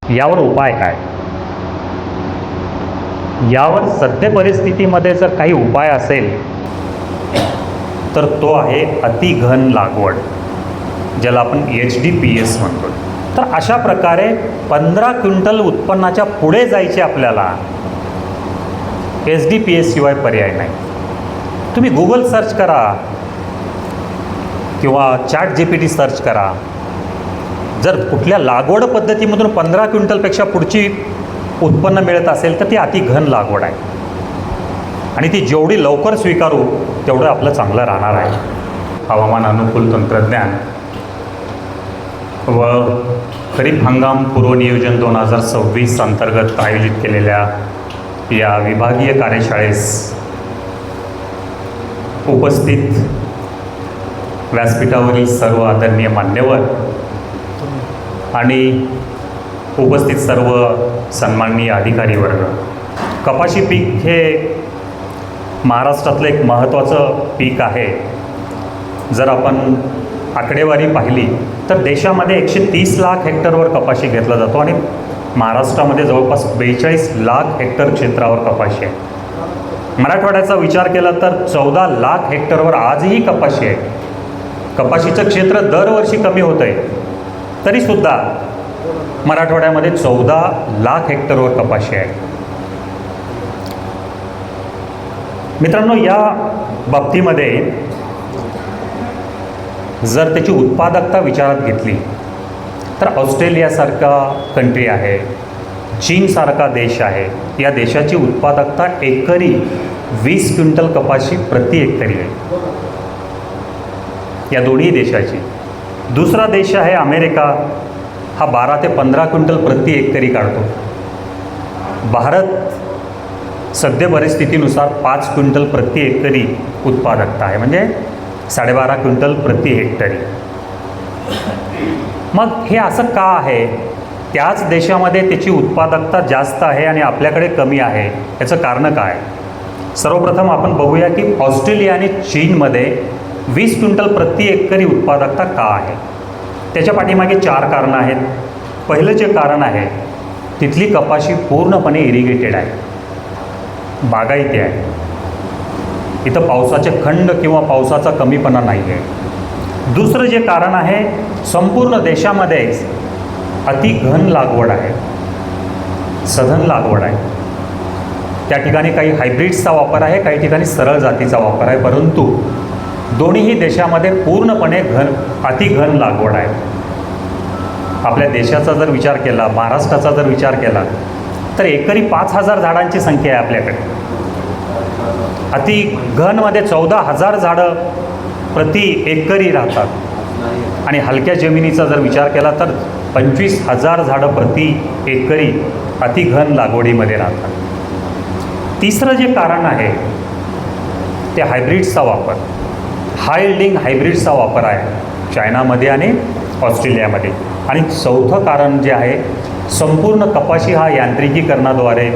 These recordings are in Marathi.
यावर उपाय काय? यावर सद्य परिस्थितीमध्ये जर काही उपाय असेल तर तो आहे अतिघन लागवड, ज्याला आपण HDPS म्हणतो. तर अशा प्रकारे 15 क्विंटल उत्पन्नाच्या पुढे जायचे आपल्याला HDPS शिवाय पर्याय नाही. तुम्ही गूगल सर्च करा किंवा ChatGPT सर्च करा. जर कुठल्या लागवड पद्धतीमधून 15 क्विंटलपेक्षा पुढची उत्पन्न मिळत असेल तर ती अतिघन लागवड आहे आणि ती जेवढी लवकर स्वीकारू तेवढं आपलं चांगलं राहणार आहे. हवामान अनुकूल तंत्रज्ञान व खरीप हंगाम पूर्वनियोजन 2026 अंतर्गत आयोजित केलेल्या या विभागीय कार्यशाळेस उपस्थित व्यासपीठावरील सर्व आदरणीय मान्यवर आणि उपस्थित सर्व सन्माननीय अधिकारी वर्ग. कपाशी पीक हे महाराष्ट्रातलं एक महत्त्वाचं पीक आहे. जर आपण आकडेवारी पाहिली तर देशामध्ये 130 लाख हेक्टरवर कपाशी घेतला जातो आणि महाराष्ट्रामध्ये जवळपास 42 लाख हेक्टर क्षेत्रावर कपाशी आहे. मराठवाड्याचा विचार केला तर 14 लाख हेक्टरवर आजही कपाशी आहे. कपाशीचं क्षेत्र दरवर्षी कमी होतं आहे, तरीसुद्धा मराठवाड्यामध्ये 14 लाख हेक्टरवर कपाशी आहे. मित्रांनो, या बाबतीमध्ये जर त्याची उत्पादकता विचारात घेतली तर ऑस्ट्रेलियासारखा कंट्री आहे, चीनसारखा देश आहे. या देशाची उत्पादकता एकरी 20 क्विंटल कपाशी प्रति हेक्टरी आहे, या दोन्ही देशाची. दुसरा देश आहे अमेरिका, हा 12 ते 15 क्विंटल प्रति हेक्टरी काढतो. भारत सद्य परिस्थितीनुसार 5 क्विंटल प्रति हेक्टरी उत्पादकता आहे, म्हणजे 12.5 क्विंटल प्रति हेक्टरी. मग हे असं का आहे? त्याच देशामध्ये त्याची उत्पादकता जास्त आहे आणि आपल्याकडे कमी आहे, याचं कारण काय? सर्वप्रथम आपण बघूया की ऑस्ट्रेलिया आणि चीनमध्ये 20 क्विंटल प्रति हेक्टरी उत्पादकता का आहे. त्याच्या पाठीमागे 4 कारणं आहेत. पहिलं जे कारण आहे, तिथली कपाशी पूर्णपणे इरिगेटेड आहे, बागायती आहे. इथं पावसाचे खंड किंवा पावसाचा कमीपणा नाही आहे. दुसरं जे कारण आहे, संपूर्ण देशामध्ये अतिघन लागवड आहे, सघन लागवड आहे. त्या ठिकाणी काही हायब्रिड्सचा वापर आहे, काही ठिकाणी सरळ जातीचा वापर आहे, परंतु दोन्हीही देशामध्ये पूर्णपणे अतिघन लागवड आहे. आपल्या देशाचा जर विचार केला, महाराष्ट्राचा जर विचार केला तर एकरी 5,000 झाडांची संख्या आहे आपल्याकडे. अतिघनमध्ये 14,000 झाडं प्रति एकरी राहतात आणि हलक्या जमिनीचा जर विचार केला तर 25,000 झाडं प्रति एकरी अतिघन लागवडीमध्ये राहतात. तिसरं जे कारण आहे ते हायब्रिड्सचा वापर, हाय यील्डिंग हायब्रिड्सचा वापर आहे चायनामध्ये आणि ऑस्ट्रेलियामध्ये. आणि चौथं कारण जे आहे, संपूर्ण कपाशी हा यांत्रिकीकरणाद्वारे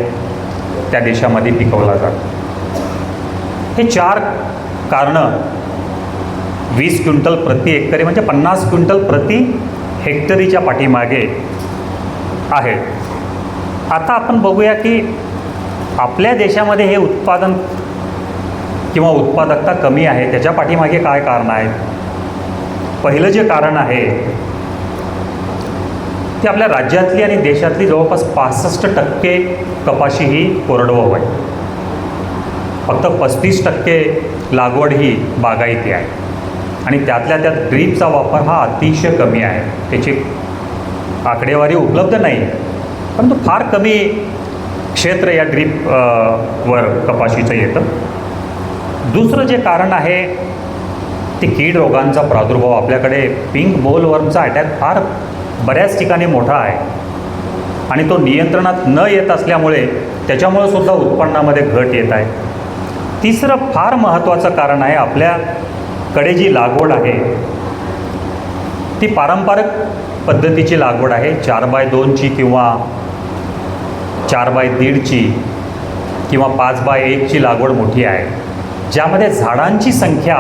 त्या देशामध्ये पिकवला जातो. हे 4 कारणं 20 क्विंटल प्रति हेक्टरी म्हणजे 50 क्विंटल प्रति हेक्टरीच्या पाठीमागे आहे. आता आपण बघूया की आपल्या देशामध्ये हे उत्पादन किंवा उत्पादकता कमी आहे, त्याच्या पाठीमागे काय कारण आहेत? पहिलं जे कारण आहे ते आपल्या राज्यातली आणि देशातली जवळपास 65% कपाशी ही कोरडवाहू आहे. फक्त 35% लागवड ही बागायती आहे आणि त्यातल्या त्यात ड्रीपचा वापर हा अतिशय कमी आहे. त्याची आकडेवारी उपलब्ध नाही, परंतु फार कमी क्षेत्र या ड्रीप वर कपाशीचं येतं. दुसरं जे कारण आहे ते कीड रोगांचा प्रादुर्भाव. आपल्याकडे पिंक बोलवर्मचा अटॅक फार बऱ्याच ठिकाणी मोठा आहे आणि तो नियंत्रणात न येत असल्यामुळे त्याच्यामुळे सुद्धा उत्पन्नामध्ये घट येत आहे. तिसरं फार महत्त्वाचं कारण आहे, आपल्याकडे जी लागवड आहे ती पारंपरिक पद्धतीची लागवड आहे. 4x2ची किंवा 4x1.5ची किंवा 5x1ची लागवड मोठी आहे, ज्यामध्ये झाडांची संख्या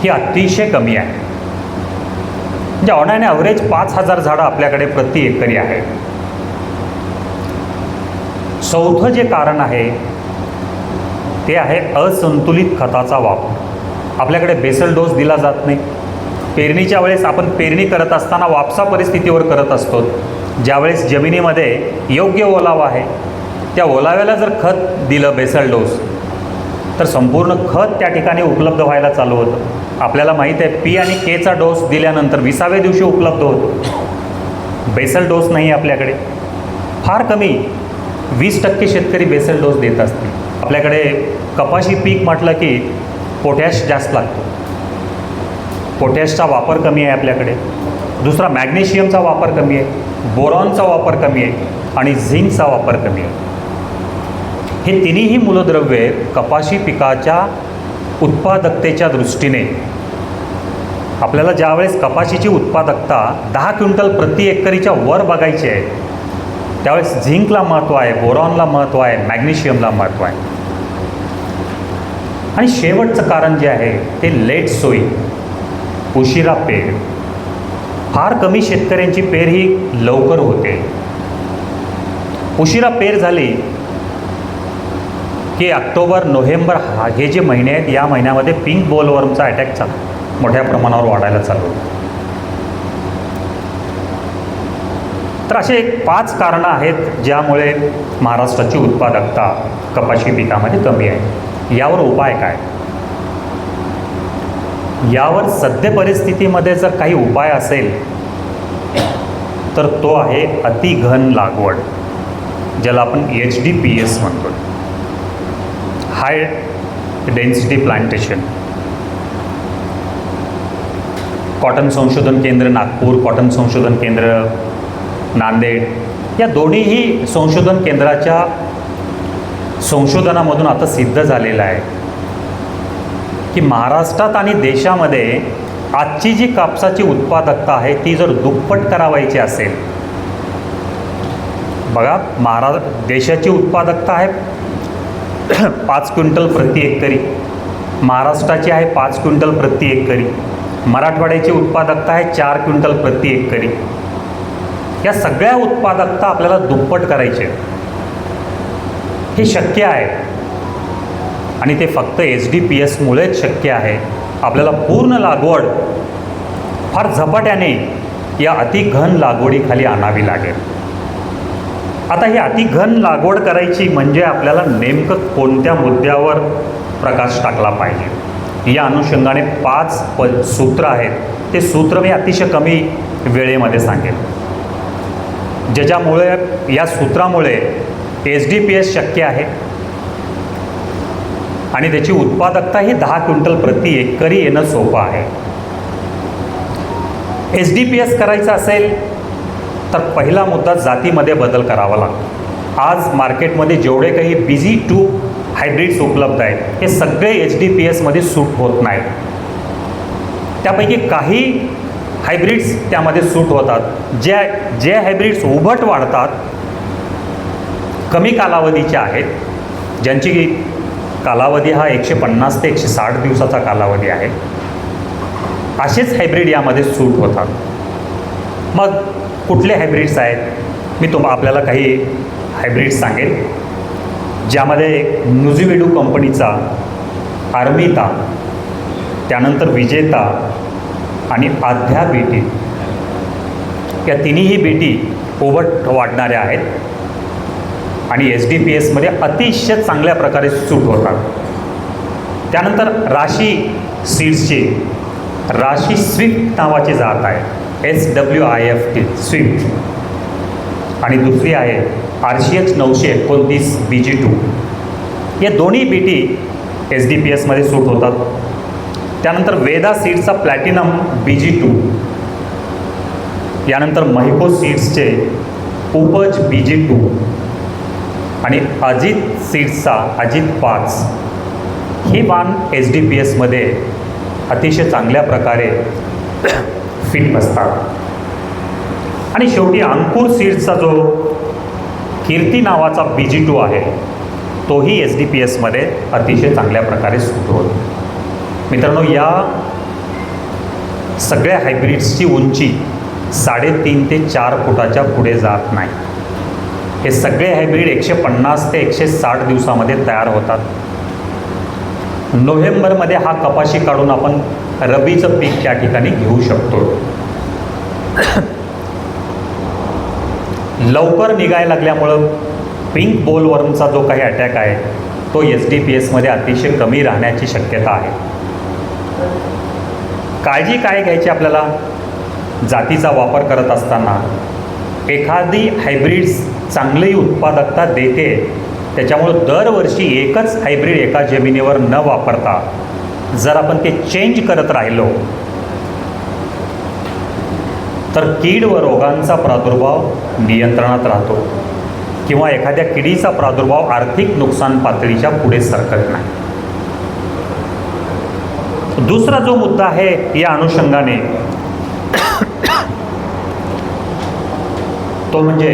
ही अतिशय कमी आहे. म्हणजे ऑन ॲन ॲव्हरेज 5,000 झाडं आपल्याकडे प्रति एकरी आहे. चौथं जे कारण आहे ते आहे असंतुलित खताचा वापर. आपल्याकडे बेसल डोस दिला जात नाही. पेरणीच्या वेळेस आपण पेरणी करत असताना वापसा परिस्थितीवर करत असतो. ज्यावेळेस जमिनीमध्ये योग्य ओलावा आहे त्या ओलाव्याला जर खत दिलं बेसल डोस तर संपूर्ण खत त्या ठिकाणी उपलब्ध व्हायला चालू होतं. आपल्याला माहीत आहे पी आणि केचा डोस दिल्यानंतर 20व्या दिवशी उपलब्ध होतो. बेसल डोस नाही आपल्याकडे. फार कमी 20% शेतकरी बेसल डोस देत असतील. आपल्याकडे कपाशी पीक म्हटलं की पोटॅश जास्त लागतो. पोटॅशचा वापर कमी आहे आपल्याकडे. दुसरा मॅग्नेशियमचा वापर कमी आहे, बोरॉनचा वापर कमी आहे आणि झिंकचा वापर कमी आहे. हे तिन्हीही मूलद्रव्ये कपाशी पिकाच्या उत्पादकतेच्या दृष्टीने आपल्याला ज्यावेळेस कपाशीची उत्पादकता 10 क्विंटल प्रति एकरीच्या वर बघायची आहे त्यावेळेस झिंकला महत्त्व आहे, बोरॉनला महत्त्व आहे, मॅग्नेशियमला महत्त्व आहे. आणि शेवटचं कारण जे आहे ते लेट सोई, उशिरा पेर. फार कमी शेतकऱ्यांची पेर ही लवकर होते. उशिरा पेर झाली की ऑक्टोबर नोव्हेंबर हे जे महिने आहेत या महिन्यामध्ये पिंक बोलवर्मचा अटॅकचा मोठ्या प्रमाणावर वाढायला चालू होतं. तर असे 5 कारणं आहेत ज्यामुळे महाराष्ट्राची उत्पादकता कपाशी पिकामध्ये कमी आहे. यावर उपाय काय? यावर सद्य परिस्थितीमध्ये जर काही उपाय असेल तर तो आहे अतिघन लागवड, ज्याला आपण HDPS म्हणतो, हाय डेन्सिटी प्लांटेशन. कॉटन संशोधन केंद्र नागपूर, कॉटन संशोधन केंद्र नांदेड या दोन्हीही संशोधन केंद्राच्या संशोधनामधून आता सिद्ध झालेलं आहे की महाराष्ट्रात आणि देशामध्ये आजची जी कापसाची उत्पादकता आहे ती जर दुप्पट करावायची असेल, बघा देशाची उत्पादकता आहे 5 क्विंटल प्रति एकरी, महाराष्ट्राची आहे 5 क्विंटल प्रति एकरी, मराठवाड्याची उत्पादकता आहे 4 क्विंटल प्रति एकरी. या सगळ्या उत्पादकता आपल्याला दुप्पट करायचे. हे शक्य आहे आणि ते फक्त HDPSमुळेच शक्य आहे. आपल्याला पूर्ण लागवड फार झपाट्याने या अतिघन लागवडीखाली आणावी लागेल. आता ही अतिघन लागवड करायची म्हणजे आपल्याला नेमकं कोणत्या मुद्द्यावर प्रकाश टाकला पाहिजे या अनुषंगाने 5 सूत्र आहेत. ते सूत्र मी अतिशय कमी वेळेमध्ये सांगेन, ज्याच्यामुळे या सूत्रामुळे HDPS शक्य आहे आणि त्याची उत्पादकता ही 10 क्विंटल प्रति एकरी येणं सोपं आहे. HDPS करायचं असेल तर पहिला मुद्दा जातीमध्ये बदल करावा लागतो. आज मार्केटमध्ये जेवढे काही BG2 हायब्रिड्स उपलब्ध आहेत हे सगळे HDPSमध्ये सूट होत नाहीत. त्यापैकी काही हायब्रिड्स त्यामध्ये सूट होतात. जे हायब्रिड्स उभट वाढतात, कमी कालावधीचे आहेत, ज्यांची कालावधी हा 150 ते 160 दिवसाचा कालावधी आहे, असेच हायब्रिड यामध्ये सूट होतात. मग कुठले हायब्रिड्स आहेत? मी आपल्याला काही हायब्रिड्स सांगेन ज्यामध्ये नुझिविडू कंपनीचा अर्मिता, त्यानंतर विजेता आणि आध्या बीटी या तिन्हीही बीटी उभट वाढणाऱ्या आहेत आणि HDPSमध्ये अतिशय चांगल्या प्रकारे सूट होतात. त्यानंतर राशी सीड्सची राशी स्विफ्ट नावाची जात आहे, SWIFT स्विफ्ट, आणि दुसरी आहे RCH 929 BG2. या दोन्ही बीटी HDPSमध्ये सूट होतात. त्यानंतर वेदा सीड्सचा प्लॅटिनम BG2, यानंतर महिको सीड्सचे उपज BG2 आणि अजित सीड्सचा अजित 5 हे वाण HDPSमध्ये अतिशय चांगल्या प्रकारे फिट बसतात. आणि शेवटी अंकुर सीड्सचा जो कीर्ती नावाचा BG2 आहे तोही HDPSमध्ये अतिशय चांगल्या प्रकारे सूट होतो. मित्रांनो, या सगळ्या हायब्रिड्सची उंची 3.5 ते 4 फुटाच्या पुढे जात नाही. हे सगळे हायब्रिड 150 ते 160 दिवसामध्ये तयार होतात. नोव्हेंबरमध्ये हा कपाशी काढून आपण रबीचं पीक त्या ठिकाणी घेऊ शकतो. लवकर निघायला लागल्यामुळं पिंक बोलवर्मचा जो काही अटॅक आहे तो SDP-Sमध्ये अतिशय कमी राहण्याची शक्यता आहे. काळजी काय घ्यायची आपल्याला जातीचा वापर करत असताना? एखादी हायब्रिड्स चांगली उत्पादकता देते, त्याच्यामुळं दरवर्षी एकच हायब्रिड एका जमिनीवर न वापरता जर आपण ते चेंज करत राहिलो तर कीड व रोगांचा प्रादुर्भाव नियंत्रणात राहतो किंवा एखाद्या किडीचा प्रादुर्भाव आर्थिक नुकसान पातळीच्या पुढे सरकत नाही. दुसरा जो मुद्दा आहे या अनुषंगाने तो म्हणजे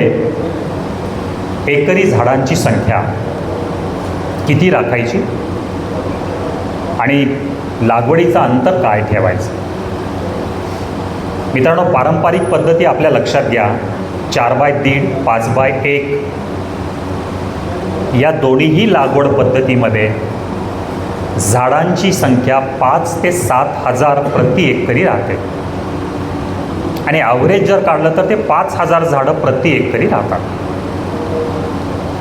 एकरी झाडांची संख्या किती राखायची आणि लागवडीचं अंतर काय ठेवायचं. मित्रांनो, पारंपरिक पद्धती आपल्या लक्षात घ्या. 4x1.5, 5x1 या दोन्हीही लागवड पद्धतीमध्ये झाडांची संख्या 5 ते 7 हजार प्रति एकरी राहते आणि ॲव्हरेज जर काढलं तर ते 5,000 झाडं प्रति एकरी राहतात.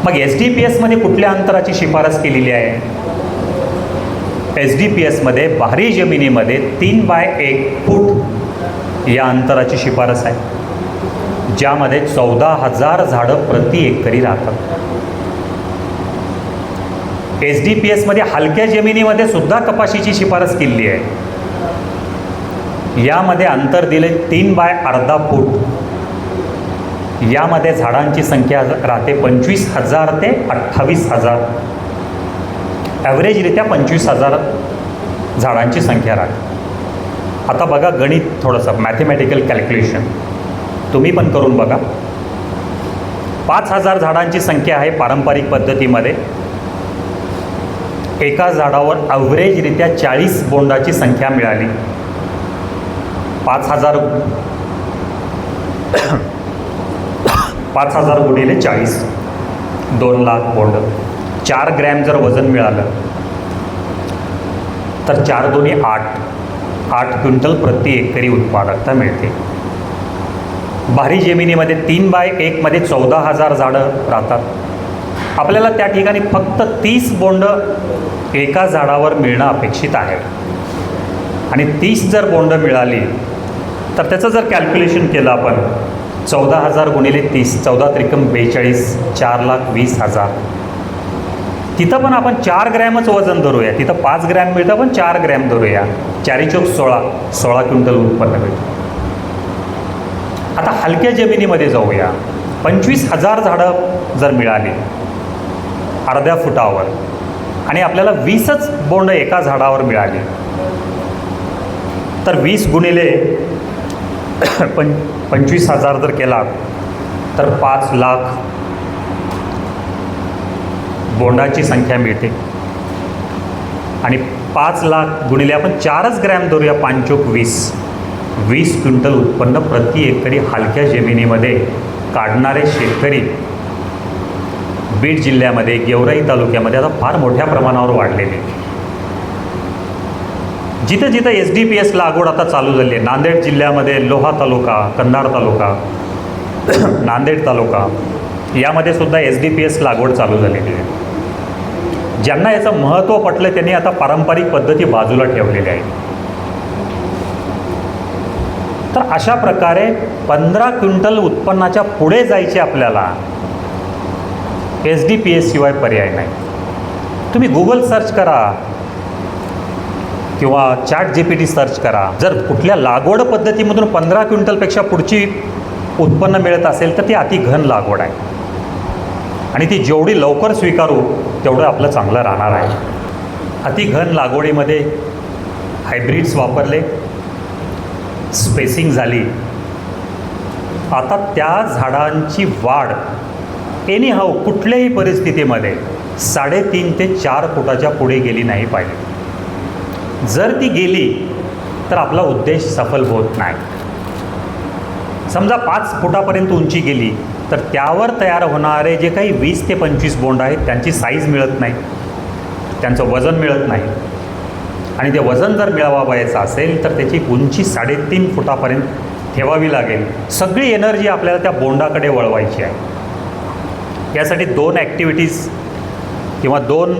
मग SDP-Sमध्ये कुठल्या अंतराची शिफारस केलेली आहे? SDP-Sमध्ये भारी जमिनीमध्ये 3x1 फूट या अंतराची शिफारस आहे, ज्यामध्ये 14,000 झाडं प्रति एकरी राहतात. SDP-Sमध्ये हलक्या जमिनीमध्ये सुद्धा कपाशीची शिफारस केलेली आहे. यामध्ये अंतर दिले 3x अर्धा फूट. यामध्ये झाडांची संख्या राहते 25,000 ते 28,000. ॲव्हरेजरित्या 25,000 झाडांची संख्या राहते. आता बघा गणित, थोडंसं मॅथमॅटिकल कॅल्क्युलेशन तुम्ही पण करून बघा. 5,000 झाडांची संख्या आहे पारंपरिक पद्धतीमध्ये. एका झाडावर ॲव्हरेजरित्या 40 बोंडाची संख्या मिळाली. 5,000 गुणिले 40, 2 लाख बोंड. 4 ग्रॅम जर वजन मिळालं तर 4 दुनी 8 क्विंटल प्रति एकरी उत्पादकता मिळते. भारी जमिनीमध्ये 3x1 मध्ये 14,000 झाडं राहतात. आपल्याला त्या ठिकाणी फक्त 30 बोंड एका झाडावर मिळणं अपेक्षित आहे आणि 30 जर बोंड मिळाली तर त्याचं जर कॅल्क्युलेशन केलं आपण 14,000 गुणिले 30, 14 त्रिकम 42, 4,20,000. तिथं पण आपण 4 ग्रॅमच वजन धरूया. तिथं 5 ग्रॅम मिळतं, पण 4 ग्रॅम धरूया. 4 चौक 16 क्विंटल उत्पन्न मिळतं. आता हलक्या जमिनीमध्ये जाऊया. 25,000 झाडं जर मिळाली अर्ध्या फुटावर आणि आपल्याला 20च बोंड एका झाडावर मिळाली तर 20 गुणिले 25,000 जर केला तर 5 लाख बोंडाची संख्या मिळते आणि 5 लाख गुणिले आपण 4च ग्रॅम धरूया, 5 चौक 20 क्विंटल उत्पन्न प्रति एकरी हलक्या जमिनीमध्ये काढणारे शेतकरी बीड जिल्ह्यामध्ये, गेवराई तालुक्यामध्ये आता फार मोठ्या प्रमाणावर वाढलेले. जिथं जिथं SDP-S लागवड आता चालू झाली आहे, नांदेड जिल्ह्यामध्ये लोहा तालुका, कंधार तालुका, नांदेड तालुका यामध्ये सुद्धा SDP-S लागवड चालू झालेली आहे. ज्यांना याचं महत्त्व पटलं त्यांनी आता पारंपरिक पद्धती बाजूला ठेवलेल्या आहेत. तर अशा प्रकारे 15 क्विंटल उत्पन्नाच्या पुढे जायचे आपल्याला SDP-S शिवाय पर्याय नाही. तुम्ही गुगल सर्च करा किंवा ChatGPT सर्च करा. जर कुठल्या लागवड पद्धतीमधून 15 क्विंटलपेक्षा पुढची उत्पन्न मिळत असेल तर ती अतिघन लागवड आहे आणि ती जेवढी लवकर स्वीकारू तेवढं आपलं चांगलं राहणार आहे. अतिघन लागवडीमध्ये हायब्रिड्स वापरले, स्पेसिंग झाली. आता त्या झाडांची वाढ एनी हाऊ कुठल्याही परिस्थितीमध्ये 3.5 ते 4 फुटाच्या पुढे गेली नाही पाहिजे. जर ती गेली तर आपला उद्देश सफल होत नाही. समजा 5 फुटापर्यंत उंची गेली, तर त्यावर तयार होणारे जे काही 20 ते 25 बोंड आहेत त्यांची साईज मिळत नाही, त्यांचं वजन मिळत नाही. आणि ते वजन जर मिळवायचं असेल तर त्याची उंची 3.5 फुटापर्यंत ठेवावी लागेल. सगळी एनर्जी आपल्याला त्या बोंडाकडे वळवायची आहे. यासाठी 2 ॲक्टिव्हिटीज किंवा 2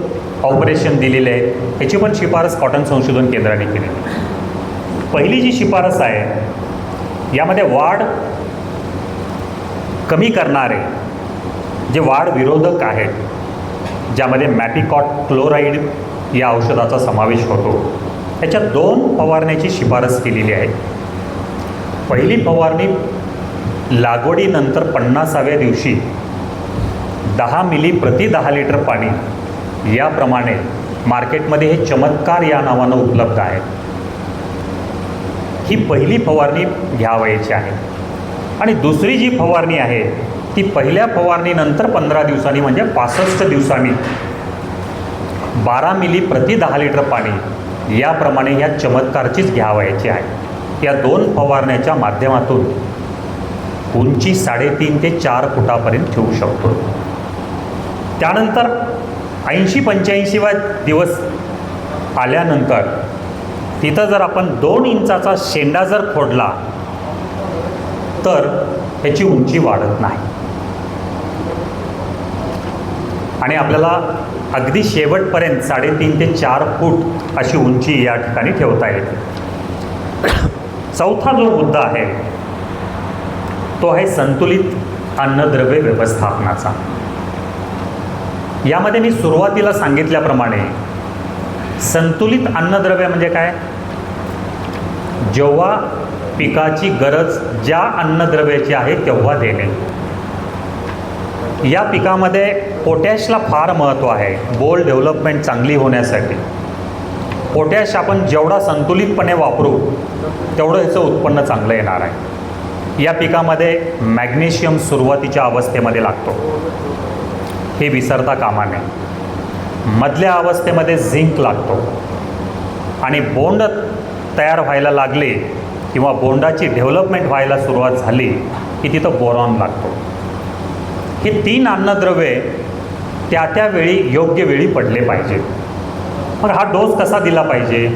ऑपरेशन दिलेले आहेत. ह्याची पण शिफारस कॉटन संशोधन केंद्राने केली. पहिली जी शिफारस आहे यामध्ये वाढ कमी करणारे जे वाढ विरोधक आहेत, ज्यामध्ये मॅपिकॉट क्लोराईड या औषधाचा समावेश होतो, त्याच्या 2 फवारण्याची शिफारस केलेली आहे. पहिली फवारणी लागवडीनंतर 50व्या दिवशी 10 मिली प्रति 10 लिटर पाणी याप्रमाणे मार्केटमध्ये हे चमत्कार या नावानं उपलब्ध आहे. ही पहिली फवारणी घ्यावयाची आहे. आणि दुसरी जी फवारणी आहे ती पहिल्या फवारणीनंतर 15 दिवसांनी म्हणजे 65 दिवसांनी 12 मिली प्रति 10 लिटर पाणी याप्रमाणे या चमत्कारचीच घ्यावयाची आहे. या 2 फवारण्याच्या माध्यमातून उंची 3.5 ते 4 फुटापर्यंत ठेवू शकतो. त्यानंतर 80-85वा दिवस आल्यानंतर तिथं जर आपण 2 इंचाचा शेंडा जर खोडला तर ह्याची उंची वाढत नाही आणि आपल्याला अगदी शेवटपर्यंत 3.5 ते 4 फूट अशी उंची या ठिकाणी ठेवता येते. चौथा जो मुद्दा आहे तो आहे संतुलित अन्नद्रव्य व्यवस्थापनाचा. यामध्ये मी सुरुवातीला सांगितल्याप्रमाणे संतुलित अन्नद्रव्य म्हणजे काय? जेव्हा पिकाची गरज ज्या अन्नद्रव्याची आहे तेव्हा देणे. या पिकामध्ये पोटॅशला फार महत्त्व आहे बोल डेव्हलपमेंट चांगली होण्यासाठी. पोटॅश आपण जेवढा संतुलितपणे वापरू तेवढं ह्याचं उत्पन्न चांगलं येणार आहे. या पिकामध्ये मॅग्नेशियम सुरुवातीच्या अवस्थेमध्ये लागतो, हे विसरता कामा नये. मधल्या अवस्थेमध्ये झिंक लागतो आणि बोंड तयार व्हायला लागले किंवा बोंडाची डेव्हलपमेंट व्हायला सुरुवात झाली की तिथं बोरॉन लागतो. हे 3 अन्नद्रव्ये त्या त्या वेळी योग्य वेळी पडले पाहिजे. मग हा डोस कसा दिला पाहिजे?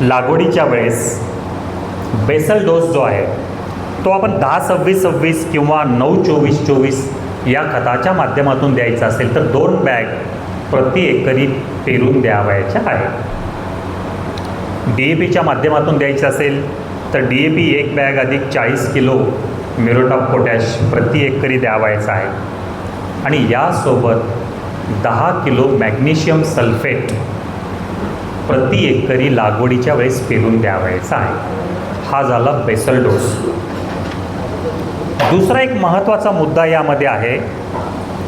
लागवडीच्या वेळेस बेसल डोस जो आहे तो आपण 10-26-26 किंवा 9-24-24 या खताच्या माध्यमातून द्यायचा असेल तर 2 बॅग प्रति एकरी पेरून द्यावयाच्या आहेत. DAPच्या माध्यमातून द्यायचं असेल तर DAP 1 बॅग अधिक 40 किलो म्युरेट ऑफ पोटॅश प्रति एकरी द्यावायचा आहे. आणि यासोबत 10 किलो मॅग्नेशियम सल्फेट प्रति एकरी लागवडीच्या वेळेस पेरून द्यावायचा आहे. हा झाला बेसल डोस. दुसरा एक महत्त्वाचा मुद्दा यामध्ये आहे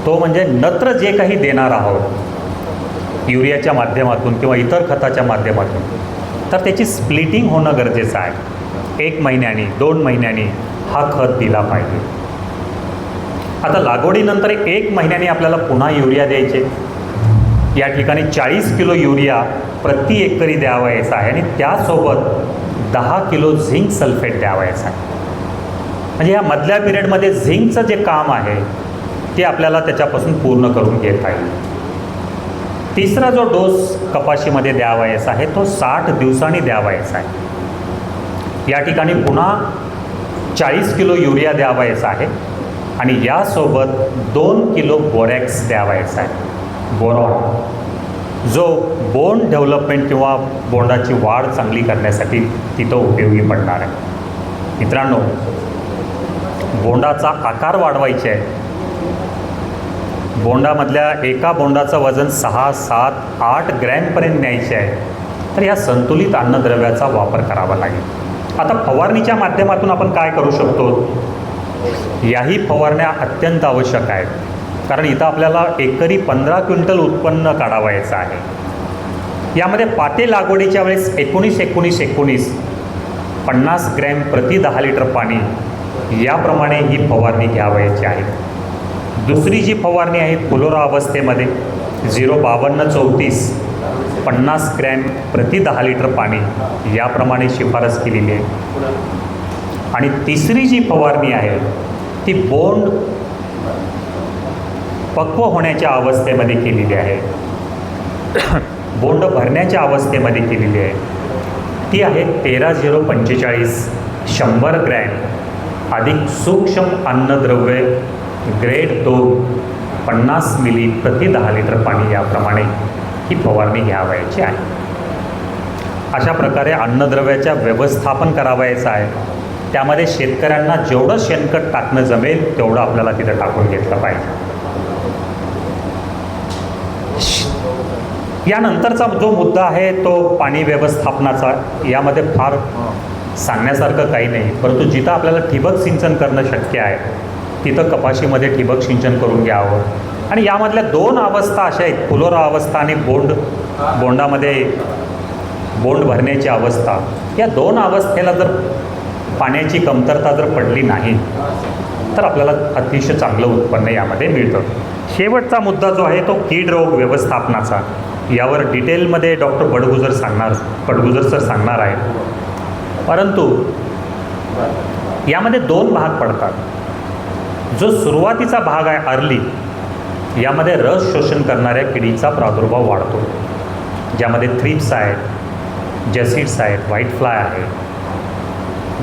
तो म्हणजे नत्र जे काही देणार आहोत युरियाच्या माध्यमातून किंवा इतर खताच्या माध्यमातून तर त्याची स्प्लिटिंग होणं गरजेचं आहे. 1 महिन्यानी 2 महिन्यांनी हा खत दिला पाहिजे. आता लागवडीनंतर 1 महिन्याने आपल्याला पुन्हा युरिया द्यायचे. या ठिकाणी 40 किलो युरिया प्रति एकरी द्यावायचा आहे आणि त्यासोबत 10 किलो झिंक सल्फेट द्यावायचा आहे. म्हणजे या मधल्या पिरियडमध्ये झिंकचं जे काम आहे ते आपल्याला त्याच्यापासून पूर्ण करून घेता येईल. तिसरा जो डोस कपाशीमध्ये द्यावायचा आहे तो 60 दिवसांनी द्यावायचा आहे. या ठिकाणी पुन्हा 40 किलो युरिया द्यावायचा आहे आणि यासोबत 2 किलो बोरॅक्स द्यावायचा आहे. बोरॉन जो बोंड डेव्हलपमेंट किंवा बोंडाची वाढ चांगली करण्यासाठी तिथं उपयोगी पडणार आहे. मित्रांनो, बोंडाचा आकार वाढवायचे आहे. बोंडामधल्या एका बोंडाचं वजन 6, 7, 8 ग्रॅमपर्यंत न्यायचे आहे. तर या संतुलित अन्नद्रव्याचा वापर करावा लागेल. आता फवारणीच्या माध्यमातून आपण काय करू शकतो? याही फवारण्या अत्यंत आवश्यक आहेत, कारण इथं आपल्याला एकरी 15 क्विंटल उत्पन्न काढावायचं आहे. यामध्ये पाते लागवडीच्या वेळेस 19-19-19 50 ग्रॅम प्रति 10 लिटर पाणी याप्रमाणे ही फवारणी घ्यावयाची आहे. दुसरी जी फवारणी आहे फुलोरा अवस्थेमध्ये 052-34 50 ग्रॅम प्रति 10 लिटर पाणी याप्रमाणे शिफारस केलेली आहे. आणि तिसरी जी फवारणी आहे ती बोंड पक्व होण्याच्या अवस्थेमध्ये केलेली आहे, बोंड भरण्याच्या अवस्थेमध्ये केलेली आहे. ती आहे 13,045 100 ग्रॅम अधिक सूक्ष्म अन्नद्रव्य ग्रेड 2 50 मिली प्रति 10 लिटर पाणी याप्रमाणे ही फवारणी घ्यावयाची आहे. अशा प्रकारे अन्नद्रव्याच्या व्यवस्थापन करावयाचं आहे. त्यामध्ये शेतकऱ्यांना जेवढं शेणखत टाकणं जमेल तेवढं आपल्याला तिथं टाकून घेतलं पाहिजे. यानंतरचा जो मुद्दा आहे तो पाणी व्यवस्थापनाचा. यामध्ये फार सांगण्यासारखं काही नाही, परंतु जिथं आपल्याला ठिबक सिंचन करणं शक्य आहे तिथं कपाशीमध्ये ठिबक सिंचन करून घ्यावं. आणि यामधल्या 2 अवस्था अशा आहेत, फुलोरा अवस्था आणि बोंडामध्ये बोंड भरण्याची अवस्था. या 2 अवस्थेला जर पाण्याची कमतरता जर पडली नाही तर आपल्याला अतिशय चांगलं उत्पन्न यामध्ये मिळतं. शेवटचा मुद्दा जो आहे तो कीड रोग व्यवस्थापनाचा. यावर डिटेलमध्ये डॉक्टर बडगुजर सर सांगणार आहे. परंतु यामध्ये 2 भाग पडतात. जो सुरुवातीचा भाग आहे अर्ली, यामध्ये रस शोषण करणाऱ्या किडीचा प्रादुर्भाव वाढतो, ज्यामध्ये थ्रिप्स आहेत, जॅसिड्स आहेत, व्हाईट फ्लाय आहे.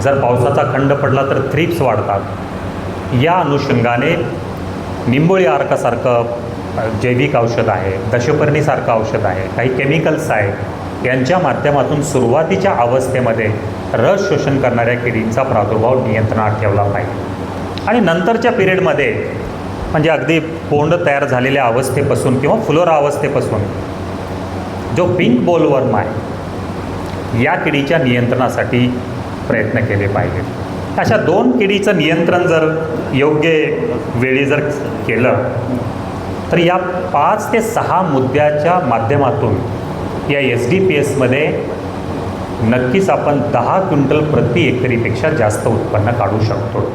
जर पावसाचा खंड पडला तर थ्रिप्स वाढतात. या अनुषंगाने निंबोळी अर्कासारखं जैविक औषध आहे, दशपर्णीसारखं औषध आहे, काही केमिकल्स आहेत, यांच्या माध्यमातून सुरुवातीच्या अवस्थेमध्ये रस शोषण करणाऱ्या किडींचा प्रादुर्भाव नियंत्रणात ठेवला पाहिजे. आणि नंतरच्या पिरियडमध्ये म्हणजे अगदी बोंड तयार झालेल्या अवस्थेपासून किंवा फुलोरा अवस्थेपासून जो पिंक बोलवर्म आहे या किडीच्या नियंत्रणासाठी प्रयत्न केले पाहिजेत. अशा 2 किडीचं नियंत्रण जर योग्य वेळी जर केलं तर या 5 ते 6 मुद्द्याच्या माध्यमातून या SDPSमध्ये नक्कीच आपण 10 क्विंटल प्रति एकरीपेक्षा जास्त उत्पन्न काढू शकतो.